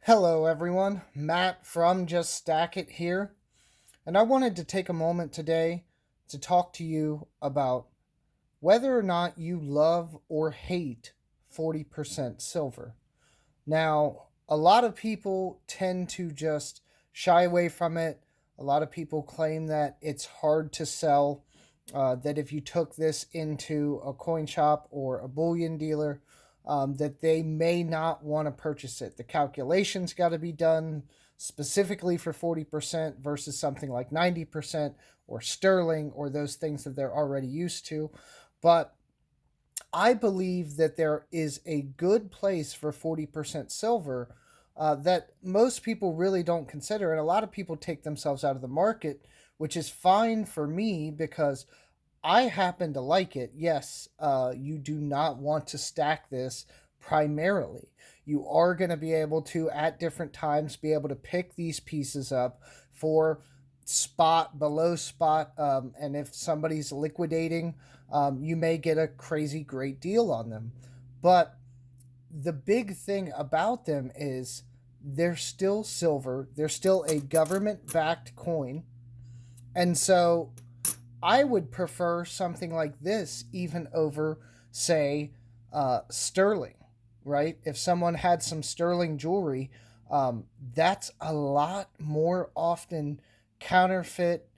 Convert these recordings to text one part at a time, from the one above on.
Hello, everyone. Matt from Just Stack It here, and I wanted to take a moment today to talk to you about whether or not you love or hate 40% silver. Now, a lot of people tend to just shy away from it. A lot of people claim that it's hard to sell, that if you took this into a coin shop or a bullion dealer, that they may not want to purchase it. The calculations got to be done specifically for 40% versus something like 90% or sterling or those things that they're already used to. But I believe that there is a good place for 40% silver that most people really don't consider. And a lot of people take themselves out of the market, which is fine for me because I happen to like it. Yes, you do not want to stack this primarily. You are going to be able to, at different times, be able to pick these pieces up for spot, below spot. And if somebody's liquidating, you may get a crazy great deal on them. But the big thing about them is they're still silver, they're still a government backed coin. And so I would prefer something like this even over, say, sterling, right? If someone had some sterling jewelry, that's a lot more often counterfeit,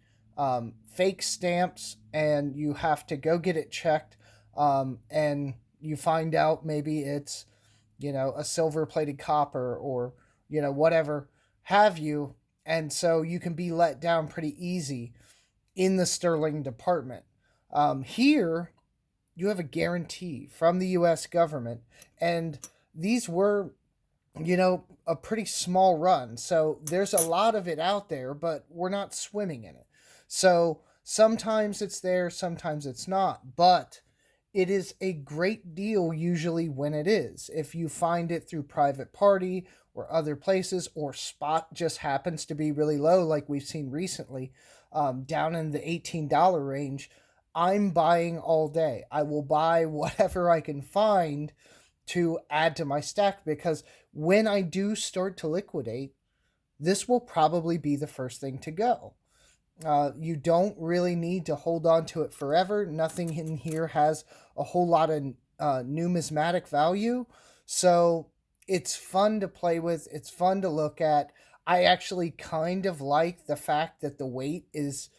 fake stamps, and you have to go get it checked. And you find out maybe it's, a silver plated copper or, whatever have you. And so you can be let down pretty easy in the sterling department. Here, you have a guarantee from the U.S. government, and these were, a pretty small run. So there's a lot of it out there, but we're not swimming in it. So sometimes it's there, sometimes it's not, but it is a great deal usually when it is. If you find it through private party or other places, or spot just happens to be really low, like we've seen recently, down in the $18 range, I'm buying all day. I will buy whatever I can find to add to my stack because when I do start to liquidate, this will probably be the first thing to go. You don't really need to hold on to it forever. Nothing in here has a whole lot of numismatic value. So it's fun to play with. It's fun to look at. I actually kind of like the fact that the weight is,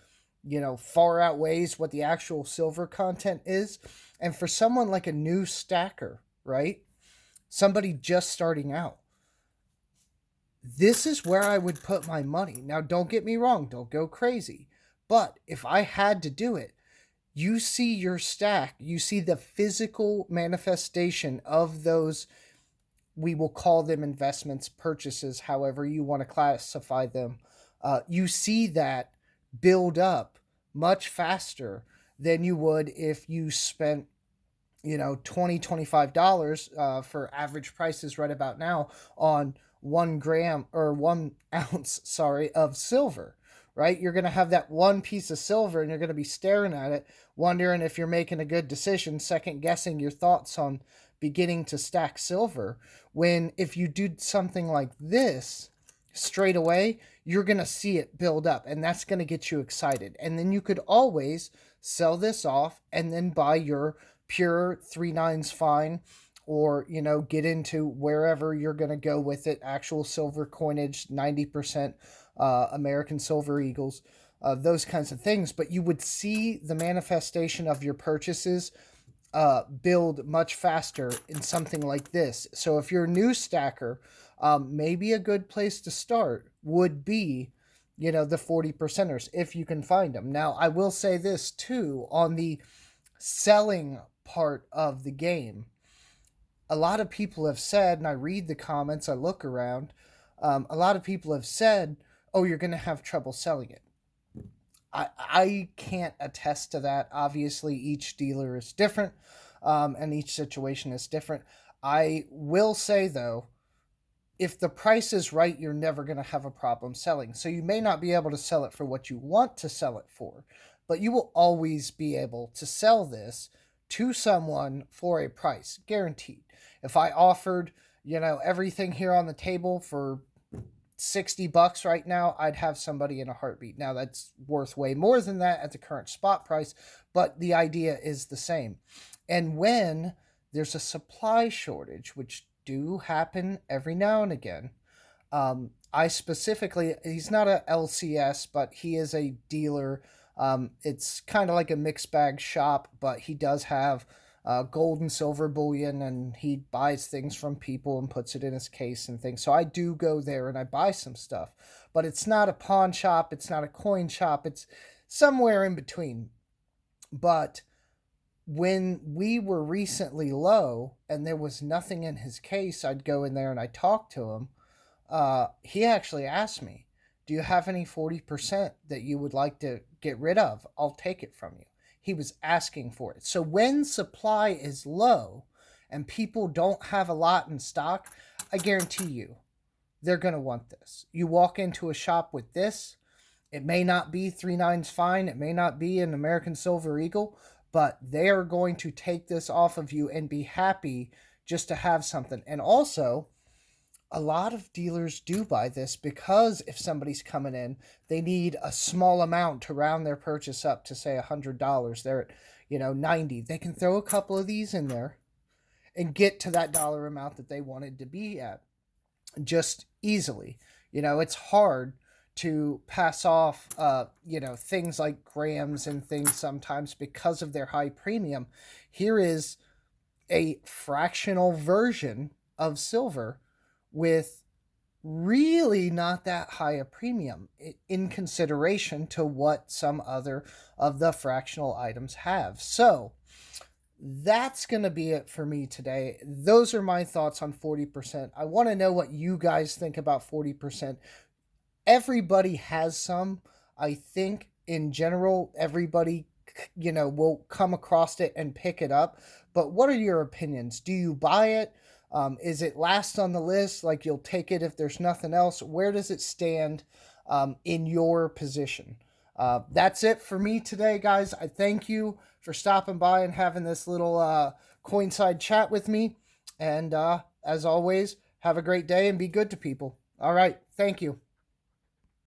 far outweighs what the actual silver content is. And for someone like a new stacker, right? Somebody just starting out, this is where I would put my money. Now, don't get me wrong, don't go crazy. But if I had to do it, you see your stack, you see the physical manifestation of those, we will call them investments, purchases, however you want to classify them. You see that build up much faster than you would if you spent $25 for average prices right about now on 1 gram or 1 ounce, sorry, of silver, right? You're going to have that one piece of silver and you're going to be staring at it, wondering if you're making a good decision, second guessing your thoughts on beginning to stack silver. When if you do something like this straight away, you're going to see it build up and that's going to get you excited. And then you could always sell this off and then buy your pure 3/9 fine, or get into wherever you're going to go with it, actual silver coinage, 90% American silver eagles, those kinds of things. But you would see the manifestation of your purchases build much faster in something like this. So if you're a new stacker, maybe a good place to start would be the 40 percenters if you can find them. Now I will say this too, on the selling part of the game, a lot of people have said, and I read the comments, I look around, a lot of people have said, oh, you're going to have trouble selling it. I can't attest to that. Obviously, each dealer is different, and each situation is different. I will say, though, if the price is right, you're never going to have a problem selling. So you may not be able to sell it for what you want to sell it for, but you will always be able to sell this to someone for a price, guaranteed. If I offered, everything here on the table for $60 right now, I'd have somebody in a heartbeat. Now that's worth way more than that at the current spot price, but the idea is the same. And when there's a supply shortage, which do happen every now and again, I specifically, he's not a LCS, but he is a dealer. It's kind of like a mixed bag shop, but he does have gold and silver bullion, and he buys things from people and puts it in his case and things. So I do go there and I buy some stuff, but it's not a pawn shop, it's not a coin shop, it's somewhere in between. But when we were recently low and there was nothing in his case, I'd go in there and I talk to him. He actually asked me, "Do you have any 40% that you would like to get rid of? I'll take it from you." He was asking for it. So when supply is low and people don't have a lot in stock, I guarantee you they're going to want this. You walk into a shop with this, it may not be 3 nines fine, it may not be an American Silver Eagle, but they are going to take this off of you and be happy just to have something. And also, a lot of dealers do buy this because if somebody's coming in, they need a small amount to round their purchase up to say $100. They're at, 90. They can throw a couple of these in there and get to that dollar amount that they wanted to be at just easily. It's hard to pass off, things like grams and things sometimes because of their high premium. Here is a fractional version of silver with really not that high a premium in consideration to what some other of the fractional items have. So that's going to be it for me today. Those are my thoughts on 40%. I want to know what you guys think about 40%. Everybody has some. I think in general, everybody, will come across it and pick it up. But what are your opinions? Do you buy it? Is it last on the list? Like you'll take it if there's nothing else? Where does it stand in your position? That's it for me today, guys. I thank you for stopping by and having this little coinside chat with me. And as always, have a great day and be good to people. All right. Thank you.